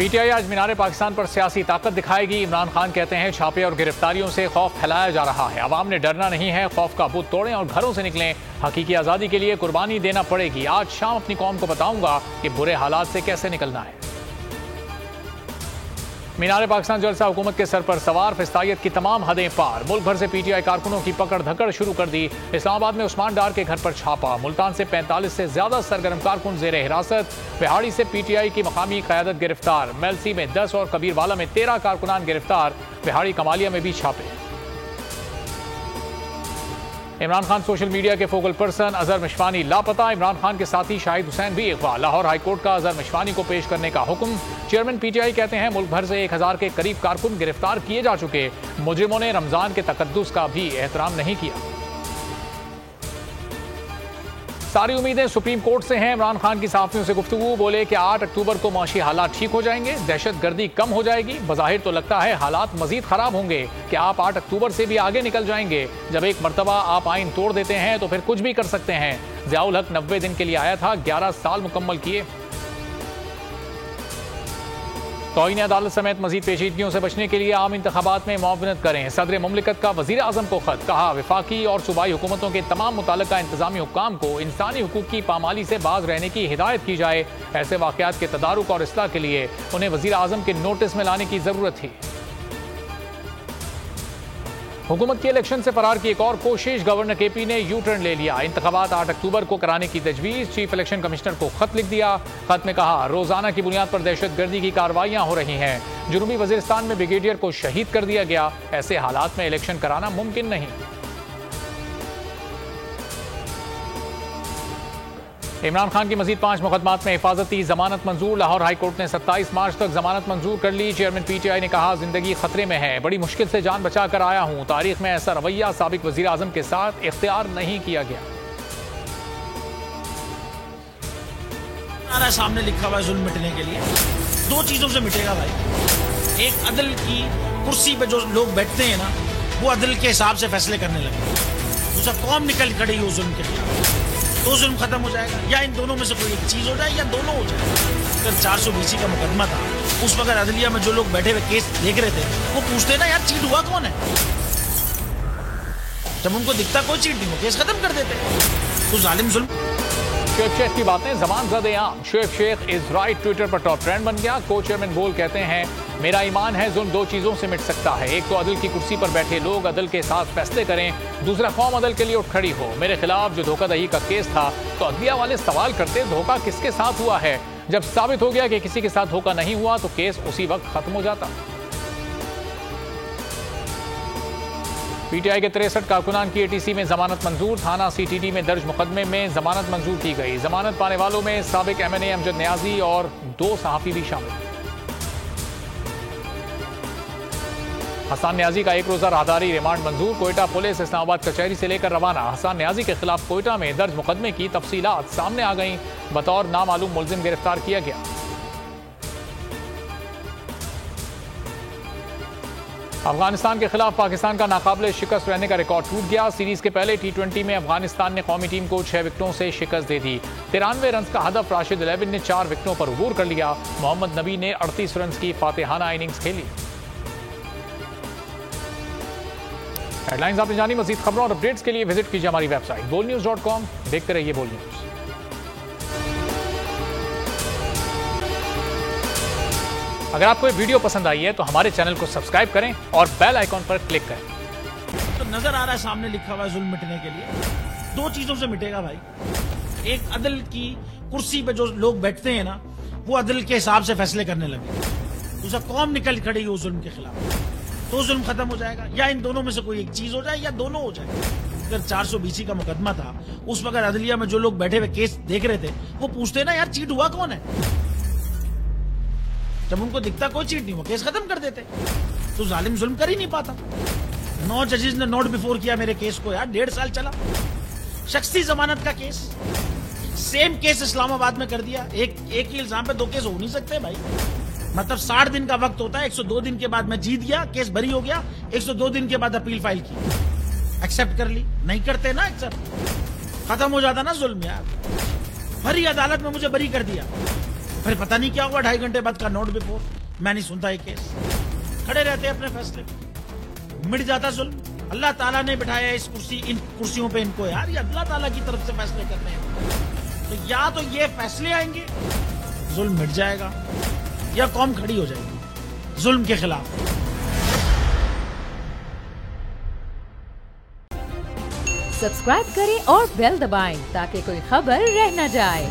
PTI आज मीनार पाकिस्तान पर सियासी ताकत दिखाएगी। इमरान खान कहते हैं छापे और गिरफ्तारियों से खौफ फैलाया जा रहा है। अवाम ने डरना नहीं है, खौफ का बुत तोड़ें और घरों से निकलें। हकीकी आज़ादी के लिए कुर्बानी देना पड़ेगी। आज शाम अपनी कौम को बताऊंगा कि बुरे हालात से कैसे निकलना है। मीनार पाकिस्तान जलसा हुकूमत के सर पर सवार, फिस्तायत की तमाम हदें पार। मुल्क भर से पीटीआई कारकुनों की पकड़ धकड़ शुरू कर दी। इस्लामाबाद में उस्मान डार के घर पर छापा। मुल्तान से 45 से ज्यादा सरगर्म कारकुन जेर हिरासत। बिहाड़ी से पीटीआई की मकामी क़यादत गिरफ्तार। मेलसी में 10 और कबीरवाला में 13 कारकुनान गिरफ्तार। बिहाड़ी कमालिया में भी छापे। इमरान खान सोशल मीडिया के फोकल पर्सन अजहर मिशवानी लापता। इमरान खान के साथी शाहिद हुसैन भी अगवा। लाहौर हाईकोर्ट का अजहर मिशवानी को पेश करने का हुक्म। चेयरमैन पीटीआई कहते हैं मुल्क भर से 1000 के करीब कारकुन गिरफ्तार किए जा चुके। मुजरिमों ने रमजान के तकद्दुस का भी एहतराम नहीं किया। सारी उम्मीदें सुप्रीम कोर्ट से हैं। इमरान खान की सहाफियों से गुफ्तगू। बोले कि 8 अक्टूबर को माशी हालात ठीक हो जाएंगे, दहशतगर्दी कम हो जाएगी। बज़ाहिर तो लगता है हालात मजीद खराब होंगे कि आप 8 अक्टूबर से भी आगे निकल जाएंगे। जब एक मरतबा आप आइन तोड़ देते हैं तो फिर कुछ भी कर सकते हैं। ज़ियाउल हक 90 दिन के लिए आया था, 11 साल मुकम्मल किए। तौहीन अदालत समेत मजीद पेचीदगियों से बचने के लिए आम इंतखाबात में मुआवनत करें। सदर मुमलिकत का वज़ीर आज़म को खत। कहा वफाकी और सूबाई हुकूमतों के तमाम मुताल्लिका इंतजामी हुक्काम को इंसानी हुकूक की पामाली से बाज रहने की हिदायत की जाए। ऐसे वाक़यात के तदारुक और इस्लाह के लिए उन्हें वज़ीर आज़म के नोटिस में लाने की ज़रूरत थी। हुकूमत की इलेक्शन से फरार की एक और कोशिश। गवर्नर केपी ने यू टर्न ले लिया। इंतखाबात 8 अक्टूबर को कराने की तजवीज़। चीफ इलेक्शन कमिश्नर को खत लिख दिया। खत में कहा रोजाना की बुनियाद पर दहशतगर्दी की कार्रवाइयां हो रही हैं। जुनूबी वजीरिस्तान में ब्रिगेडियर को शहीद कर दिया गया। ऐसे हालात में इलेक्शन कराना मुमकिन नहीं। इमरान खान की मजीद 5 मुकदमात में हिफाजती जमानत मंजूर। लाहौर हाईकोर्ट ने 27 मार्च तक जमानत मंजूर कर ली। चेयरमैन पीटीआई ने कहा जिंदगी खतरे में है, बड़ी मुश्किल से जान बचा कर आया हूं। तारीख में ऐसा रवैया साबिक वजीर आजम के साथ इख्तियार नहीं किया गया। सामने लिखा हुआ है जुल्म मिटने के लिए 2 चीजों से मिटेगा भाई। एक, अदल की कुर्सी पे जो लोग बैठते हैं ना, वो अदल के हिसाब से फैसले करने लगे। दूसरा, कौम निकल खड़ी हो जुल्म के खिलाफ, तो जुल्म खत्म हो जाएगा। या इन दोनों में से कोई एक चीज हो जाए या दोनों हो जाए। अगर 420 का मुकदमा था, उस वक्त अदलिया में जो लोग बैठे हुए केस देख रहे थे वो पूछते ना यार चीट हुआ कौन है। जब उनको दिखता कोई चीट नहीं हो, केस खत्म कर देते। तो जालिम जुल्म। शुएब शेख की बातें जबान ज़द आम। Shoaib Shaikh is right Twitter पर टॉप ट्रेंड बन गया। को चेयरमैन बोल कहते हैं मेरा ईमान है जुल्म 2 चीजों से मिट सकता है। एक तो अदल की कुर्सी पर बैठे लोग अदल के साथ फैसले करें। दूसरा, कौम अदल के लिए उठ खड़ी हो। मेरे खिलाफ जो धोखाधड़ी का केस था तो अदलिया वाले सवाल करते धोखा किसके साथ हुआ है। जब साबित हो गया कि किसी के साथ धोखा नहीं हुआ तो केस उसी वक्त खत्म हो जाता। पीटीआई के 63 कारकुनान की एटीसी में जमानत मंजूर। थाना सीटीडी में दर्ज मुकदमे में जमानत मंजूर की गई। जमानत पाने वालों में साबिक एमएनए अमजद न्याजी और 2 सहाफी भी शामिल। हसन न्याजी का 1 रोजा राहदारी रिमांड मंजूर। कोयटा पुलिस इस्लामाबाद कचहरी से लेकर रवाना। हसन न्याजी के खिलाफ कोयटा में दर्ज मुकदमे की तफसीलात सामने आ गईं। बतौर नामालूम मुलजिम गिरफ्तार किया गया। अफगानिस्तान के खिलाफ पाकिस्तान का नाकाबिले शिकस्त रहने का रिकॉर्ड टूट गया। सीरीज के पहले T20 में अफगानिस्तान ने कौमी टीम को 6 विकेटों से शिकस्त दे दी। 93 रन का हदफ राशिद 11 ने 4 विकेटों पर अबूर कर लिया। मोहम्मद नबी ने 38 रन की फातिहाना इनिंग्स खेली। हेडलाइंस आपने जानी। मजीद खबरों और अपडेट्स के लिए विजिट कीजिए हमारी वेबसाइट bolnews.com। देखते रहिए बोल न्यूज। अगर आपको ये वीडियो पसंद आई है तो हमारे चैनल को सब्सक्राइब करें और बेल आइकॉन पर क्लिक करें। तो नजर आ रहा है सामने लिखा हुआ है जुल्म मिटने के लिए 2 चीजों से मिटेगा भाई। एक, अदल की कुर्सी पे जो लोग बैठते हैं ना, वो अदल के हिसाब से फैसले करने लगे। दूसरा, कौम निकल खड़ी हो जुल्म के खिलाफ, तो जुल्म खत्म हो जाएगा। या इन दोनों में से कोई एक चीज हो जाए या दोनों हो जाए। अगर 420 का मुकदमा था, उस वक्त अदलिया में जो लोग बैठे हुए केस देख रहे थे वो पूछते ना यार चीट हुआ कौन है। जब उनको दिखता कोई चीट नहीं हो, केस खत्म कर देते। तो जालिम जुल्म कर ही नहीं पाता। 9 जजेस ने नोट बिफोर किया मेरे केस को यार, 1.5 साल चला। शख्सी जमानत का केस, सेम केस इस्लामाबाद में कर दिया। एक ही इल्जाम पे 2 केस हो नहीं सकते भाई। मतलब 60 दिन का वक्त होता है। 102 दिन के बाद मैं जीत गया, केस बरी हो गया। 102 दिन के बाद अपील फाइल की, एक्सेप्ट कर ली। नहीं करते ना एक्सेप्ट, खत्म हो जाता ना जुल्म यार। भरी अदालत में मुझे बरी कर दिया। फिर पता नहीं क्या हुआ 2.5 घंटे बाद का नोट बिफोर, मैं नहीं सुनता ये केस। खड़े रहते अपने फैसले पे, मिट जाता जुल्म। अल्लाह ताला ने बिठाया इन कुर्सियों पे इनको यार, ये अल्लाह ताला की तरफ से फैसले करने हैं। तो या तो ये फैसले आएंगे, जुल्म मिट जाएगा, या कौम खड़ी हो जाएगी जुल्म के खिलाफ। सब्सक्राइब करें और बेल दबाएं ताकि कोई खबर रह न जाए।